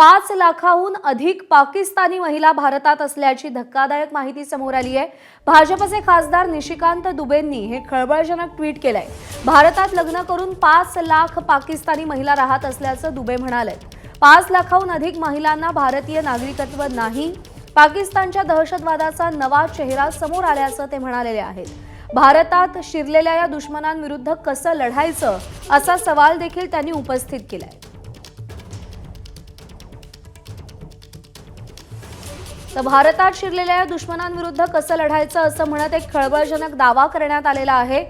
5 लाखाहून अधिक पाकिस्तानी महिला भारतात असल्याची धक्कादायक माहिती समोर आली आहे। भाजपचे खासदार निशिकांत दुबेंनी हे खळबळजनक ट्विट केलंय। भारतात लग्न करून 5 लाख पाकिस्तानी महिला राहत असल्याचं दुबे म्हणाले। 5 लाखाहून अधिक महिलांना भारतीय नागरिकत्व नाही। पाकिस्तानच्या दहशतवादाचा नवा चेहरा समोर आल्याचं ते म्हणालेले आहेत। भारतात शिरलेल्या या दुश्मनांविरुद्ध कसं लढायचं असा सवाल देखील त्यांनी उपस्थित केलाय। तर भारतात शिरलेल्या या दुश्मनांविरुद्ध कसं लढायचं असं म्हणत एक खळबळजनक दावा करण्यात आलेला आहे।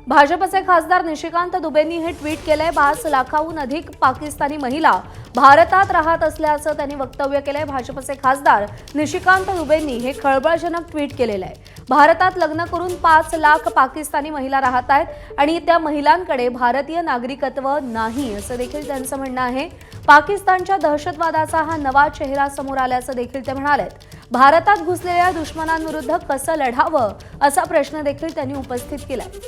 भाजपचे खासदार निशिकांत दुबेंनी हे ट्विट केलंय। 5 लाखाहून अधिक पाकिस्तानी महिला भारतात राहत असल्याचं त्यांनी वक्तव्य केलंय। भाजपचे खासदार निशिकांत दुबेंनी हे खळबळजनक ट्विट केलेलं आहे। भारतात लग्न करून 5 लाख पाकिस्तानी महिला राहत आहेत आणि त्या महिलांकडे भारतीय नागरिकत्व नाही असं देखील त्यांचं म्हणणं आहे। पाकिस्तानच्या दहशतवादाचा हा नवा चेहरा समोर आल्याचं देखील ते म्हणाले। भारतात घुसलेल्या दुश्मनांविरुद्ध कसं लढावं असा प्रश्न देखील त्यांनी उपस्थित केलाय।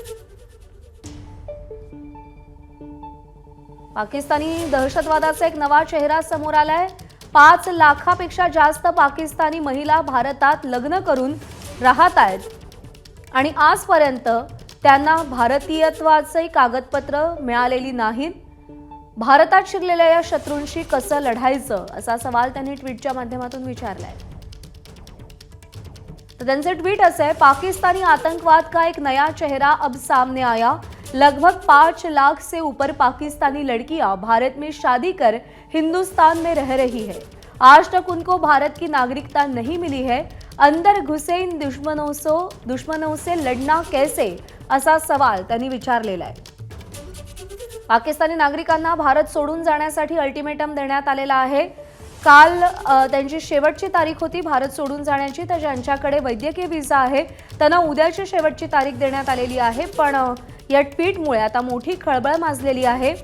पाकिस्तानी दहशतवादाचा एक नवा चेहरा समोर आलाय। 5 लाखापेक्षा जास्त पाकिस्तानी महिला भारतात लग्न करून राहत आहेत आणि आजपर्यंत त्यांना भारतीयत्वाचे कागदपत्र मिळालेली नाहीत। भारतात शिरलेल्या या शत्रूंशी कसं लढायचं असा सवाल त्यांनी ट्विटच्या माध्यमातून विचारलाय। तर त्यांचे ट्वीट असे आहे, पाकिस्तानी आतंकवाद का एक नया चेहरा अब सामने आया। लगभग 5 लाख से ऊपर पाकिस्तानी लड़कियां भारत में शादी कर हिंदुस्तान में रह रही है। आज तक उनको भारत की नागरिकता नहीं मिली है। अंदर घुसे इन दुश्मनों से लड़ना कैसे असा सवाल त्यांनी विचारलेला आहे। पाकिस्तानी नागरिकांना भारत सोडून जाण्यासाठी अल्टिमेटम देण्यात आलेला आहे। काल त्यांची शेवटची तारीख होती भारत सोडून जाण्याची। तर ज्यांच्याकडे वैद्यकीय व्हिसा आहे त्यांना उद्याची शेवटची तारीख देण्यात आलेली आहे। पण या ट्विटमुळे आता मोठी खळबळ माजलेली आहे।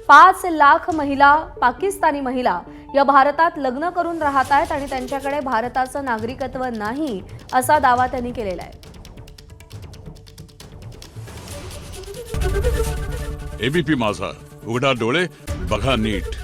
5 लाख महिला पाकिस्तानी महिला या भारतात लग्न करून राहत आहेत आणि त्यांच्याकडे भारताचं नागरिकत्व नाही असा दावा त्यांनी केलेला आहे। एबीपी माझा, उघडा डोळे बघा नीट।